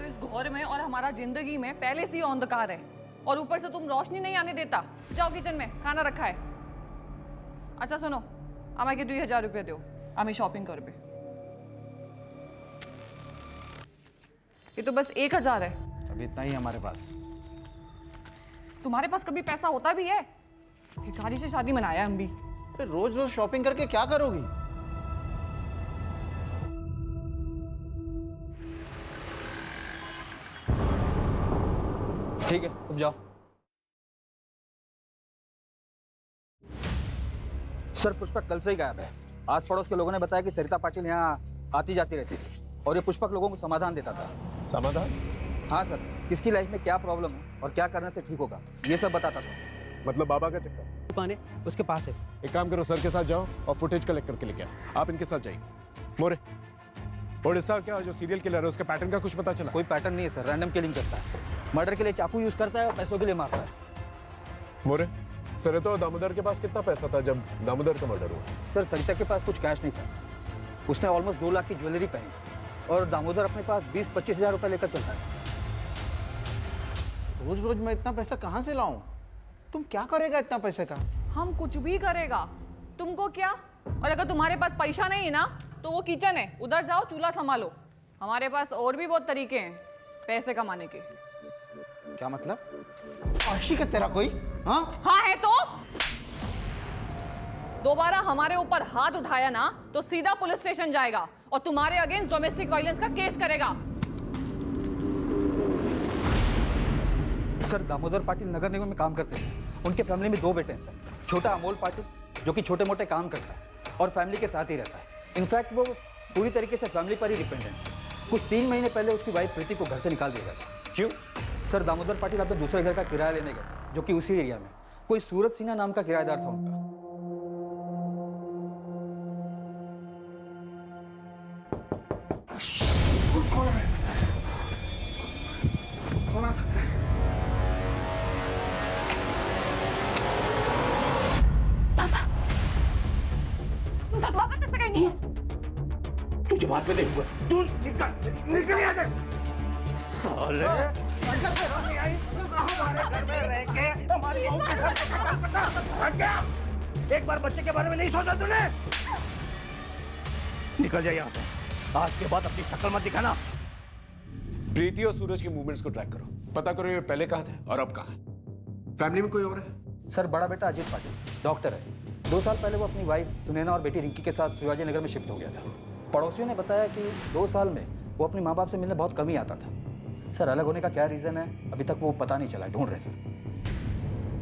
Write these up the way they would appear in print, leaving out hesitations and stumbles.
तो इस घर में और हमारा जिंदगी में पहले से ही अंधकार है और ऊपर से तुम रोशनी नहीं आने देता। जाओ किचन में, खाना रखा है। अच्छा सुनो, আমাকে 2000 रुपये दो, আমি शॉपिंग करबे। ये तो बस 1000 है। अभी इतना ही हमारे पास। तुम्हारे पास कभी पैसा होता भी है? भिखारी से शादी मनाया हम भी। रोज रोज शॉपिंग करके क्या करोगी? ठीक है, तुम जाओ। सर, पुष्पक कल से ही गायब है। आस पड़ोस के लोगों ने बताया कि सरिता पाटिल यहाँ आती जाती रहती थी और ये पुष्पक लोगों को समाधान देता था। समाधान? हाँ सर, किसकी लाइफ में क्या प्रॉब्लम है और क्या करने से ठीक होगा ये सब बताता था। मतलब बाबा का चक्कर? दुकान है उसके पास है। एक काम करो, सर के साथ जाओ और फुटेज कलेक्ट करके लेके आओ। आप इनके साथ जाइए। मोरे, ओडिशा क्या जो सीरियल किलर है उसके पैटर्न का कुछ पता चला? कोई पैटर्न नहीं है सर, रैंडम किलिंग करता है। मर्डर के लिए चाकू यूज करता है और पैसों के लिए मारता है। मोरे, सर तो दामोदर के पास कितना पैसा था जब दामोदर का मर्डर हुआ? सर, सरिता के पास कुछ कैश नहीं था। उसने ऑलमोस्ट 2 लाख की ज्वेलरी पहनी और दामोदर अपने पास 20-25 हजार रुपए लेकर चलता है। रोज रोज मैं इतना पैसा कहाँ से लाऊं? तुम क्या करेगा इतना पैसे का? हम कुछ भी करेगा, तुमको क्या? और अगर तुम्हारे पास पैसा नहीं है ना तो वो किचन है, उधर जाओ, चूल्हा संभालो। हमारे पास और भी बहुत तरीके हैं पैसे कमाने के। क्या मतलब? आशिक है तेरा कोई? हाँ हाँ है तो। दोबारा हमारे ऊपर हाथ उठाया ना तो सीधा पुलिस स्टेशन जाएगा और तुम्हारे अगेंस्ट डोमेस्टिक वायलेंस का केस करेगा। सर, दामोदर पाटिल नगर निगम में काम करते थे। उनके फैमिली में 2 बेटे हैं सर। छोटा अमोल पाटिल जो कि छोटे मोटे काम करता है और फैमिली के साथ ही रहता है। इनफैक्ट वो पूरी तरीके से फैमिली पर ही डिपेंडेंट है। कुछ 3 महीने पहले उसकी वाइफ प्रीति को घर से निकाल दिया गया। क्यों? सर, दामोदर पाटिल अपने दूसरे घर का किराया लेने गए जो कि उसी एरिया में कोई सूरज सिन्हा नाम का किराएदार था उनका। कौन आ सकता है? पापा कैसे कहीं नहीं? तुझे बात में देखूंगा। तू निकल यहाँ से। साले नहीं आई हमारे घर में रह के हमारी बहू के साथ क्या? एक बार बच्चे के बारे में नहीं सोचा तूने? निकल जा यहाँ से। आज के बाद अपनी शक्ल मत दिखाना। प्रीति और सूरज के मूवमेंट्स को ट्रैक करो, पता करो ये पहले कहाँ थे और अब कहाँ है। फैमिली में कोई और है? सर, बड़ा बेटा अजीत पाटिल डॉक्टर है। 2 साल पहले वो अपनी वाइफ सुनैना और बेटी रिंकी के साथ शिवाजी नगर में शिफ्ट हो गया था। पड़ोसियों ने बताया कि 2 साल में वो अपने माँ बाप से मिलने बहुत कम ही आता था। सर, अलग होने का क्या रीज़न है अभी तक वो पता नहीं चला, ढूंढ रहे सर।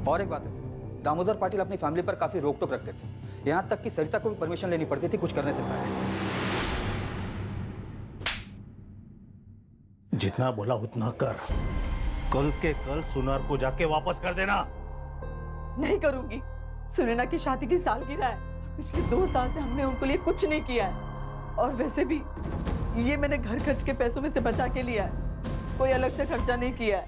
और एक बात है सर, दामोदर पाटिल अपनी फैमिली पर काफ़ी रोक टोक रखते थे। यहाँ तक कि सरिता को भी परमिशन लेनी पड़ती थी कुछ करने से पहले। जितना बोला उतना कर। कल के कल सुनार को जाके वापस कर देना। नहीं करूंगी। सुनैना की शादी की सालगिरह है और पिछले 2 साल से हमने उनको लिए कुछ नहीं किया है। और वैसे भी ये मैंने घर खर्च के पैसों में से बचा के लिया है, कोई अलग से खर्चा नहीं किया है।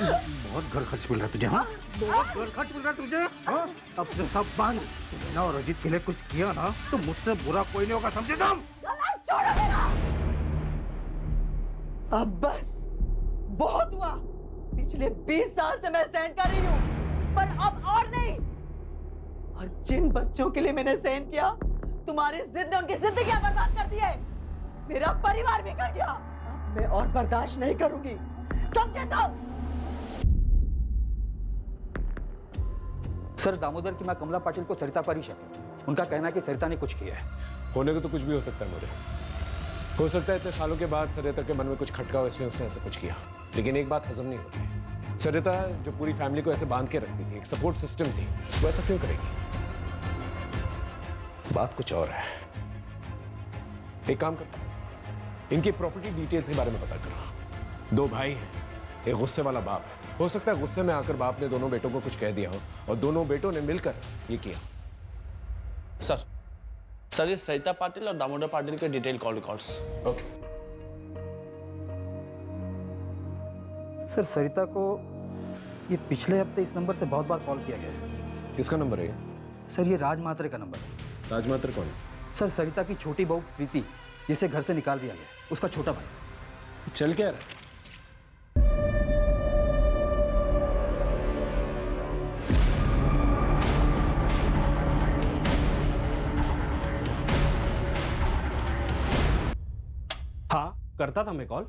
बहुत घर खर्च मिल रहा है तुझे? हाँ, बहुत घर खर्च मिल रहा है तुझे? हाँ, अब से सब बंद। सुनैना और अजीत के लिए कुछ किया ना तो मुझसे बुरा कोई नहीं होगा, समझे तुम? छोड़ो मेरा। अब बस बहुत हुआ। पिछले 20 साल से मैं सहन कर रही हूँ, पर अब और नहीं। और जिन बच्चों के लिए मैंने सहन किया, तुम्हारी जिद ने उनकी जिंदगियां बर्बाद कर दी है। मेरा परिवार भी कर गया। अब मैं और बर्दाश्त नहीं करूंगी, समझे तुम? सर, दामोदर की मां कमला पाटिल को सरिता पर ही शक है। उनका कहना है कि सरिता ने कुछ किया है। होने को तो कुछ भी हो सकता है मोरे। हो सकता है इतने सालों के बाद सरिता के मन में कुछ खटका हो इसलिए उसने ऐसा कुछ किया। लेकिन एक बात हजम नहीं होती, सरिता जो पूरी फैमिली को ऐसे बांध के रखती थी, एक सपोर्ट सिस्टम थी, वो ऐसा क्यों करेगी? बात कुछ और है। एक काम करो, इनकी प्रॉपर्टी डिटेल्स के बारे में पता करो। 2 भाई हैं, एक गुस्से वाला बाप है। हो सकता है गुस्से में आकर बाप ने दोनों बेटों को कुछ कह दिया हो और दोनों बेटों ने मिलकर ये किया। सर ये सरिता पाटिल और दामोदर पाटिल के detail call records. Okay. Sir, Sarita को ये पिछले हफ्ते इस नंबर से बहुत बार कॉल किया गया है। किसका नंबर है ये? सर, ये राज मात्रे का नंबर है। राजमात्र कौन है? सर, सरिता की छोटी बहू प्रीति, जिसे घर से निकाल दिया गया, उसका छोटा भाई। चल क्या रहा है? करता था मैं कॉल,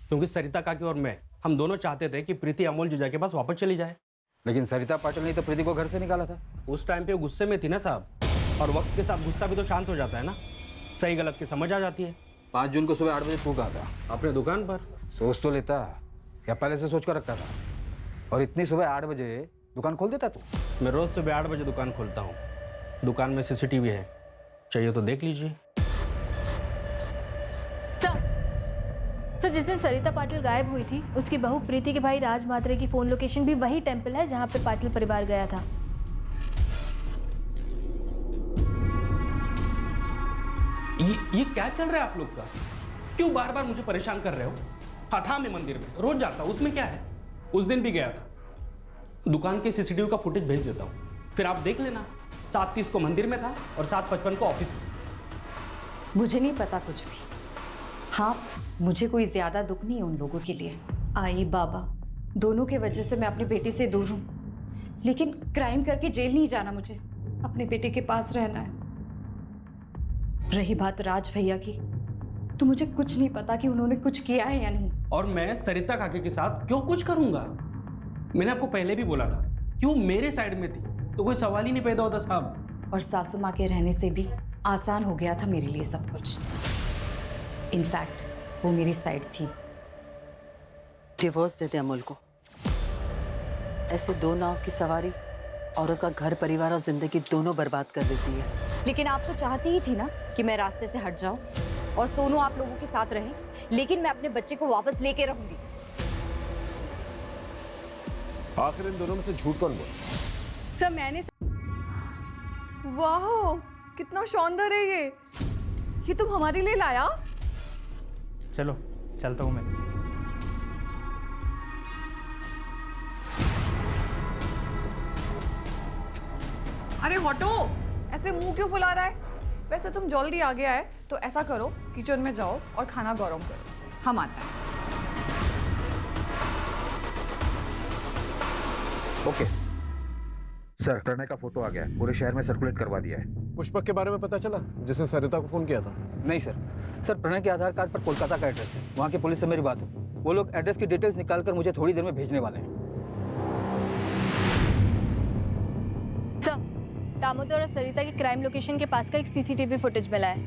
क्योंकि सरिता काकी और मैं, हम दोनों चाहते थे कि प्रीति अमोल जीजा के पास वापस चली जाए। लेकिन सरिता पाटिल ने तो प्रीति को घर से निकाला था। उस टाइम पे वो गुस्से में थी ना साहब, और वक्त के साथ गुस्सा भी तो शांत हो जाता है ना, सही गलत की समझ आ जाती है। 5 जून को सुबह 8 बजे तू कहा था? अपने दुकान पर। सोच तो लेता, या पहले से सोच कर रखता था? और इतनी सुबह 8 बजे दुकान खोल देता तू? मैं रोज सुबह 8 बजे दुकान खोलता हूँ। दुकान में CCTV है, चाहिए तो देख लीजिए। सर जिस दिन सरिता पाटिल गायब हुई थी, उसकी बहू प्रीति के भाई राज मात्रे की फोन लोकेशन भी वही टेंपल है जहां पे पाटिल परिवार गया था। ये क्या चल रहा है आप लोग का? क्यों बार बार मुझे परेशान कर रहे हो? हाँ था, मैं मंदिर में रोज जाता हूँ, उसमें क्या है? उस दिन भी गया था। दुकान के CCTV का फुटेज भेज देता हूँ, फिर आप देख लेना। 7:30 को मंदिर में था और 7:55 को ऑफिस में। मुझे नहीं पता कुछ भी। हाँ, मुझे कोई ज्यादा दुख नहीं है उन लोगों के लिए। आई बाबा दोनों के वजह से मैं अपनी बेटी से दूर हूँ, लेकिन क्राइम करके जेल नहीं जाना, मुझे अपने बेटे के पास रहना है। रही बात राज भैया की, तो मुझे कुछ नहीं पता कि उन्होंने कुछ किया है या नहीं। और मैं सरिता काकी के साथ क्यों कुछ करूंगा? मैंने आपको पहले भी बोला था, क्यों मेरे साइड में थी तो कोई सवाल ही नहीं पैदा होता साहब। और सासू माँ के रहने से भी आसान हो गया था मेरे लिए सब कुछ। इनफैक्ट वो मेरी साइड थी। डिवोर्स दे दे अमोल को। ऐसे 2 नाव की सवारी औरत का घर परिवार और जिंदगी दोनों बर्बाद कर देती है। लेकिन आप तो चाहती ही थी ना कि मैं रास्ते से हट जाऊं और सोनू आप लोगों के साथ रहे, लेकिन मैं अपने बच्चे को वापस लेके रहूंगी। आखिर इन दोनों में से झूठ कौन बोला? सर मैंने वाह कितना शानदार है ये तुम हमारे लिए लाया? चलो चलता हूँ मैं। अरे हटो, ऐसे मुंह क्यों फुला रहा है? वैसे तुम जल्दी आ गया है तो ऐसा करो, किचन में जाओ और खाना गरम करो, हम आते हैं। ओके सर, प्रणय का फोटो आ गया है, पूरे शहर में सर्कुलेट करवा दिया है। पुष्पक के बारे में पता चला, जिसने सरिता को फोन किया था? नहीं सर, प्रणय के आधार कार्ड पर कोलकाता का एड्रेस है। वहाँ की पुलिस से मेरी बात हुई, वो लोग एड्रेस की डिटेल्स निकाल कर मुझे थोड़ी देर में भेजने वाले हैं। सर दामोदर और सरिता की क्राइम लोकेशन के पास का एक CCTV फुटेज मिला है।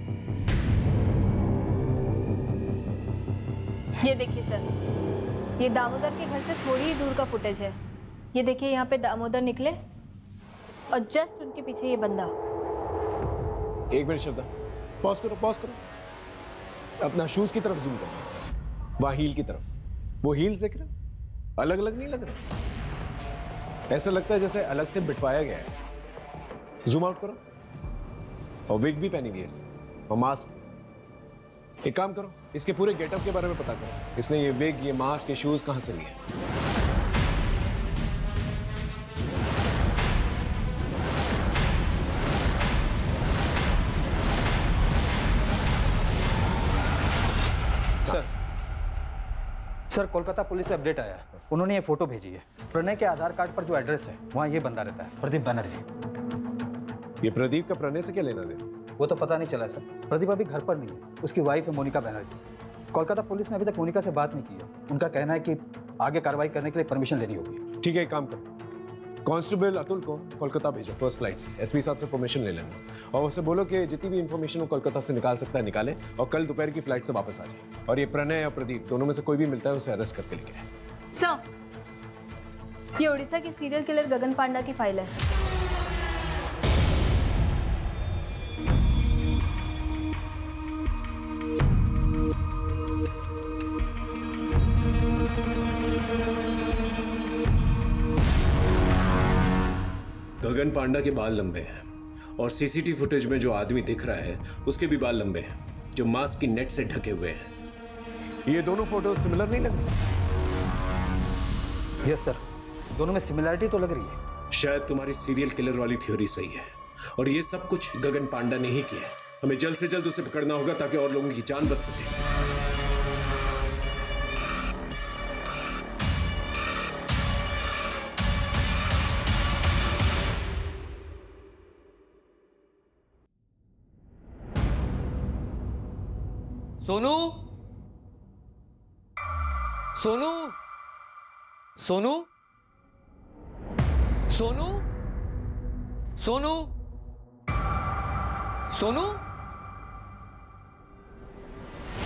ये देखिए सर, ये दामोदर के घर से थोड़ी ही दूर का फुटेज है। ये देखिए यहाँ पे दामोदर निकले और जस्ट उनके पीछे ये बंदा। 1 मिनट श्रद्धा, पॉज करो। अपना शूज की तरफ जूम करो, वहां हील की तरफ। वो हील्स देख रहे हो? अलग अलग नहीं लग रहा, ऐसा लगता है जैसे अलग से बिठवाया गया है। जूम आउट करो, और विग भी पहनी हुई है इसने, और मास्क। एक काम करो, इसके पूरे गेटअप के बारे में पता करो, इसने ये विग, ये मास्क, ये शूज कहां से लिए। सर कोलकाता पुलिस से अपडेट आया है, उन्होंने ये फोटो भेजी है। प्रणय के आधार कार्ड पर जो एड्रेस है वहाँ ये बंदा रहता है, प्रदीप बनर्जी। ये प्रदीप का प्रणय से क्या लेना देना? वो तो पता नहीं चला सर, प्रदीप अभी घर पर नहीं है, उसकी वाइफ है मोनिका बनर्जी। कोलकाता पुलिस ने अभी तक मोनिका से बात नहीं की है, उनका कहना है कि आगे कार्रवाई करने के लिए परमिशन लेनी होगी। ठीक है, एक काम करो, कांस्टेबल अतुल को कोलकाता भेजो फर्स्ट फ्लाइट से, एसपी साहब से परमिशन ले लेना, और उससे बोलो कि जितनी भी इंफॉर्मेशन वो कोलकाता से निकाल सकता है निकाले, और कल दोपहर की फ्लाइट से वापस आ जाए। और ये प्रणय या प्रदीप दोनों में से कोई भी मिलता है उसे अरेस्ट करके लेके आए। सर ये उड़ीसा की सीरियल किलर गगन पांडा की फाइल है। गगन पांडा के बाल लंबे हैं, और CCTV फुटेज में जो आदमी दिख रहा है उसके भी बाल लंबे हैं, जो मास्क की नेट से ढके हुए हैं। ये दोनों फोटो सिमिलर नहीं लग रही? यस सर, दोनों में सिमिलरिटी तो लग रही है। शायद तुम्हारी सीरियल किलर वाली थ्योरी सही है, और ये सब कुछ गगन पांडा ने ही किया है। हमें जल्द से जल्द उसे पकड़ना होगा ताकि और लोगों की जान बच सके। सोनू, सोनू सोनू सोनू सोनू सोनू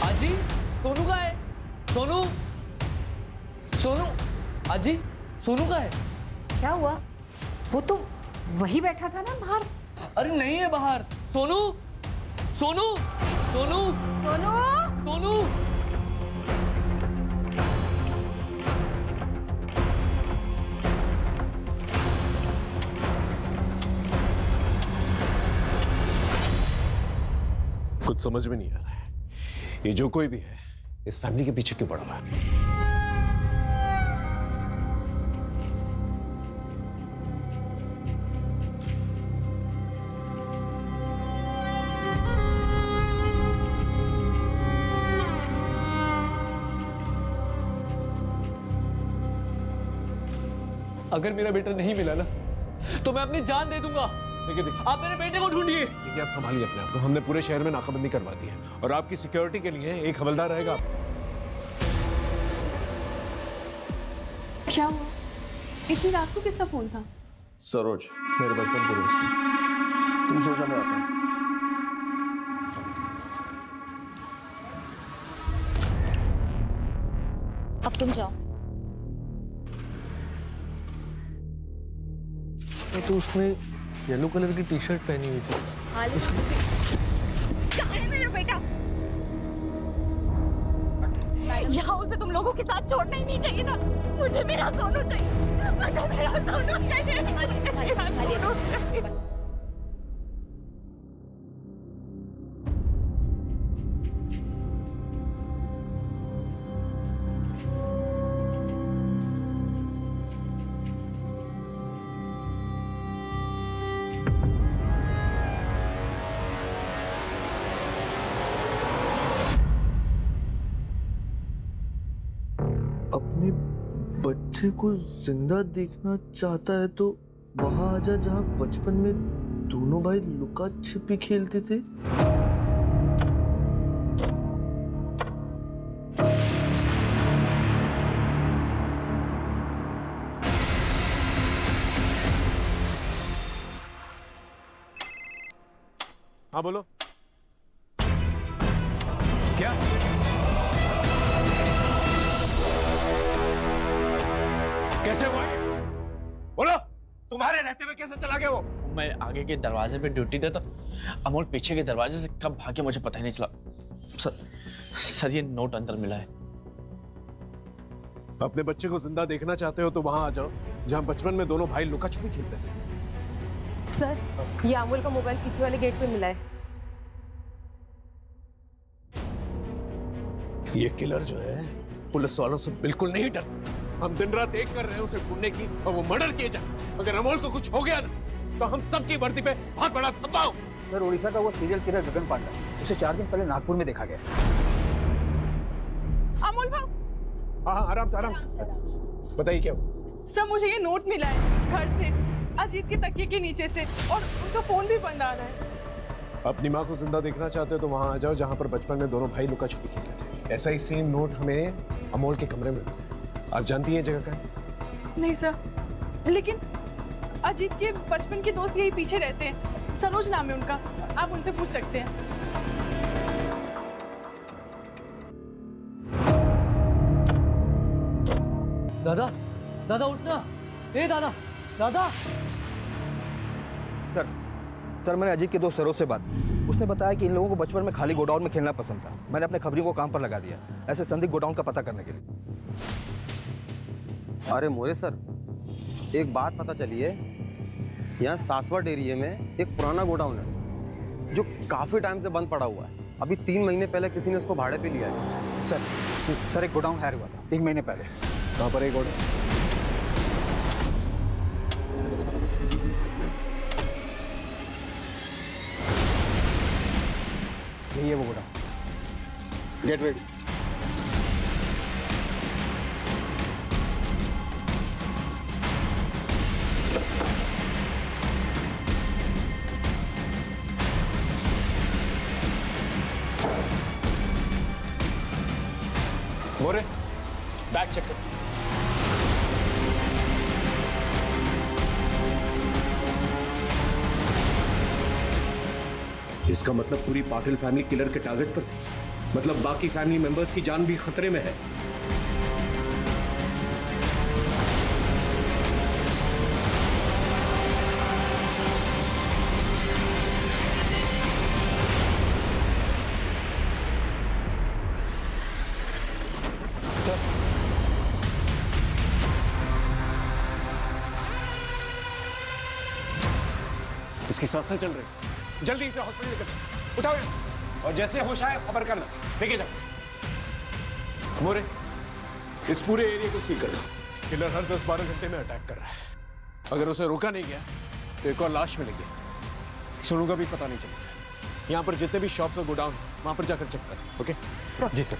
आजी सोनू का है सोनू सोनू आजी सोनू का है। क्या हुआ? वो तो वही बैठा था ना बाहर। अरे नहीं है बाहर। सोनू सोनू सोनू सोनू सोनू कुछ समझ में नहीं आ रहा है, ये जो कोई भी है इस फैमिली के पीछे क्यों पड़ा हुआ है? अगर मेरा बेटा नहीं मिला ना तो मैं अपनी जान दे दूंगा। देखिए आप मेरे बेटे को ढूंढिए। देखिए, आप संभालिए अपने आप को। हमने पूरे शहर में नाकाबंदी करवा दी है और आपकी सिक्योरिटी के लिए एक हवलदार रहेगा। क्या हुआ? इतनी रात को किसका फोन था? सरोज, मेरे बचपन के दोस्त हैं। तुम सोचा मैं आता हूँ। अब तुम जाओ। तो उसने येलो कलर की टी शर्ट पहनी हुई थी। कहाँ है मेरा बेटा? यहाँ उसे तुम लोगों के साथ छोड़ना ही नहीं चाहिए था। मुझे मेरा सोनू चाहिए। मुझे मेरा सोनू चाहिए। मुझे मेरा सोनू चाहिए। अपने बच्चे को जिंदा देखना चाहता है तो वहां आजा जहां बचपन में दोनों भाई लुका छिपी खेलते थे। हाँ बोलो। क्या? कैसे हुआ? बोलो, तुम्हारे रहते हुए कैसे चला गया वो? मैं आगे के दरवाजे पे ड्यूटी देता, अमोल पीछे के दरवाजे से कब भागे मुझे पता ही नहीं चला। सर ये नोट अंदर मिला है। अपने बच्चे को जिंदा देखना चाहते हो तो वहां आ जाओ जहां बचपन में दोनों भाई लुका छुपी खेलते थे। सर, ये अमोल का मोबाइल पीछे वाले गेट पे मिला है। ये किलर जो है पुलिस वालों से बिल्कुल नहीं डरता। हम दिन रात एक कर रहे हैं उसे ढूंढने की और वो मर्डर किए जाए। अगर अमोल को कुछ हो गया ना तो हम सबकी वर्दी पे बहुत बड़ा धब्बा हो। सर, उड़ीसा का वो सीरियल किलर गगन पांडा, उसे 4 दिन पहले नागपुर में देखा गया। अमोल भाई। हाँ, आराम से बताइए क्या हुआ? सर, मुझे ये नोट मिला है घर से, अजीत के तकिए के नीचे से, और उनका फोन भी बंद आ रहा है। अपनी माँ को जिंदा देखना चाहते हो तो वहां आ जाओ जहां पर बचपन में दोनों भाई लुका छुपी खेलते थे। ऐसा ही सेम नोट हमें अमोल के कमरे में। आप जानती हैं जगह का? नहीं सर, लेकिन अजीत के बचपन के दोस्त यही पीछे रहते हैं। सरोज नाम है उनका, आप उनसे पूछ सकते हैं। दादा, दादा उठना। ए दादा, दादा। सर, मैंने अजीत के दोस्त सरोज से बात, उसने बताया कि इन लोगों को बचपन में खाली गोडाउन में खेलना पसंद था। मैंने अपने खबरियों को काम पर लगा दिया ऐसे संदिग्ध गोडाउन का पता करने के लिए। अरे मोरे सर, एक बात पता चली है, यहाँ सासवट एरिया में एक पुराना गोडाउन है जो काफ़ी टाइम से बंद पड़ा हुआ है। अभी 3 महीने पहले किसी ने उसको भाड़े पे लिया है। सर एक गोडाउन हायर हुआ था 1 महीने पहले। कहाँ पर एक गोडाउन? यही है वो godown. Get ready. More, bag check कर। इसका मतलब पूरी पाटिल फैमिली किलर के टारगेट पर थी। मतलब बाकी फैमिली मेंबर्स की जान भी खतरे में है। इसकी सांसें चल रही, जल्दी इसे हॉस्पिटल लेकर चलो। उठाओ इसे। और जैसे होश आए खबर करना। लेके जाओ। मोरे, इस पूरे एरिया को सील कर दो। किलर हर 10-12 घंटे में अटैक कर रहा है। अगर उसे रोका नहीं गया तो एक और लाश मिलेगी। सोनू का भी पता नहीं चलेगा। यहाँ पर जितने भी शॉप्स और गोडाउन, वहां पर जाकर चेक करें। Okay sir. जी सर।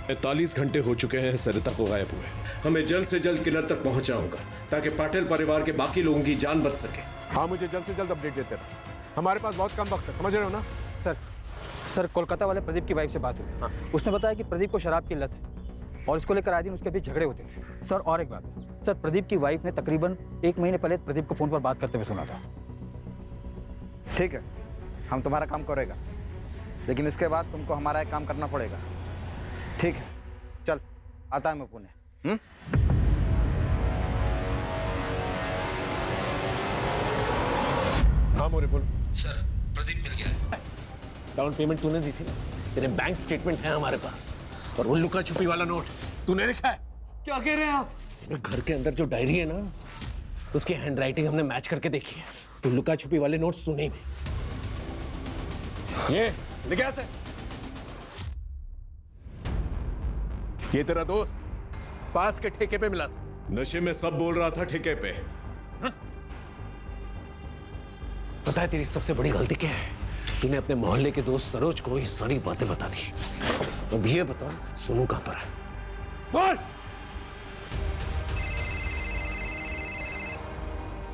45 घंटे हो चुके हैं सरिता को गायब हुए। हमें जल्द से जल्द किलर तक पहुंचना होगा ताकि पाटिल परिवार के बाकी लोगों की जान बच सके। हाँ, मुझे जल्द से जल्द अपडेट देते रहो। हमारे पास बहुत कम वक्त है, समझ रहे हो ना? सर कोलकाता वाले प्रदीप की वाइफ से बात हुई। हाँ। उसने बताया कि प्रदीप को शराब की लत है और इसको लेकर आए दिन उसके बीच झगड़े होते थे। सर और एक बात है, सर प्रदीप की वाइफ ने तकरीबन 1 महीने पहले प्रदीप को फोन पर बात करते हुए सुना था। ठीक है, हम तुम्हारा काम करेगा, लेकिन इसके बाद तुमको हमारा एक काम करना पड़ेगा। ठीक है, चल आता है मैं पुणे। हाँ मोरे बोल। सर प्रदीप मिल गया है। डाउन पेमेंट तूने दी थी ना, तेरे बैंक स्टेटमेंट है हमारे पास, और वो लुका छुपी वाला नोट तूने लिखा है। क्या कह रहे हैं आप? घर के अंदर जो डायरी है ना, उसकी हैंडराइटिंग हमने मैच करके देखी है। तो लुका छुपी वाले नोट्स तूने ही ये लिखा है। ये तेरा दोस्त पास के ठेके पे मिला था। नशे में सब बोल रहा था ठेके पे। पता है तेरी सबसे बड़ी गलती क्या है? तूने अपने मोहल्ले के दोस्त सरोज को ये सारी बातें बता दी। अब ये बता, सोनू कहां पर है? बोल।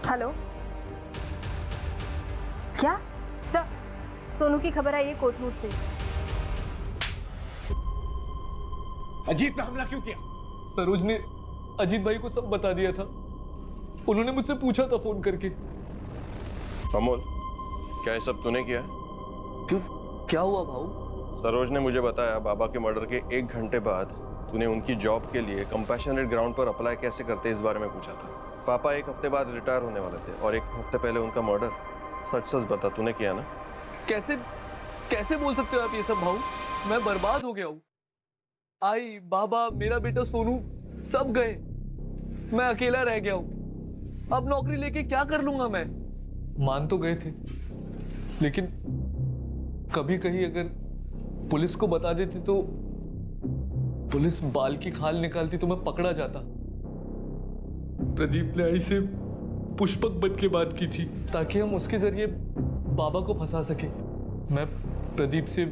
हेलो, क्या सर? सोनू की खबर आई है कोटनूर से। अजीत पे हमला क्यों किया? सरोज ने अजीत भाई को सब बता दिया था। उन्होंने मुझसे पूछा था फोन करके। अमोल, क्या ये सब तूने किया? क्यों, क्या हुआ भाऊ? सरोज ने मुझे बताया बाबा के मर्डर के 1 घंटे बाद तूने उनकी जॉब के लिए कंपैशनेट ग्राउंड पर अप्लाई कैसे करते इस बारे में पूछा था। पापा 1 हफ्ते बाद रिटायर होने वाले थे और 1 हफ्ते पहले उनका मर्डर। सच सच बता, तूने किया ना? कैसे कैसे बोल सकते हो आप ये सब भाऊ? मैं बर्बाद हो गया हूँ। आई, बाबा, मेरा बेटा सोनू सब गए। मैं अकेला रह गया हूँ। अब नौकरी लेके क्या कर लूंगा मैं? मान तो गए थे, लेकिन कभी कहीं अगर पुलिस को बता देती तो पुलिस बाल की खाल निकालती तो मैं पकड़ा जाता। प्रदीप ने आई से पुष्पक बन के बात की थी ताकि हम उसके जरिए बाबा को फंसा सके। मैं प्रदीप से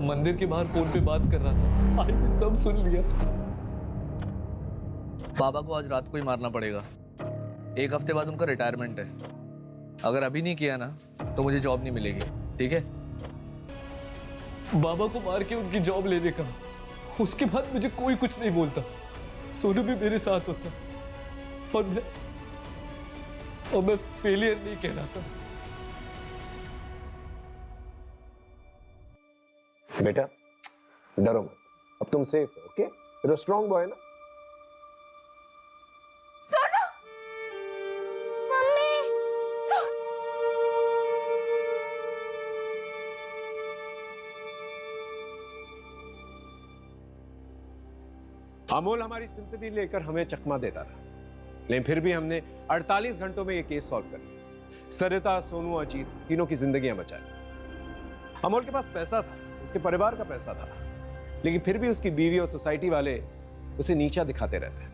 मंदिर के बाहर फोन पे बात कर रहा था। आई ने सब सुन लिया। बाबा को आज रात को ही मारना पड़ेगा। 1 हफ्ते बाद उनका रिटायरमेंट है। अगर अभी नहीं किया ना तो मुझे जॉब नहीं मिलेगी, ठीक है? बाबा को मार के उनकी जॉब लेने का, उसके बाद मुझे कोई कुछ नहीं बोलता। सोनू भी मेरे साथ होता और मैं फेलियर नहीं कहलाता। बेटा डरो मत, अब तुम सेफ हो। Okay, you're a strong boy ना? सोनू, मम्मी, अमोल हमारी सिंपैथी लेकर हमें चकमा देता रहा, लेकिन फिर भी हमने 48 घंटों में ये केस सॉल्व कर लिया। सरिता, सोनू, अजीत तीनों की जिंदगियां बचाई। अमोल के पास पैसा था, उसके परिवार का पैसा था, लेकिन फिर भी उसकी बीवी और सोसाइटी वाले उसे नीचा दिखाते रहते,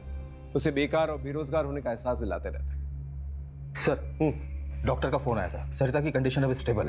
उसे बेकार और बेरोजगार होने का एहसास दिलाते रहते। सर डॉक्टर का फोन आया था, सरिता की कंडीशन अब स्टेबल है।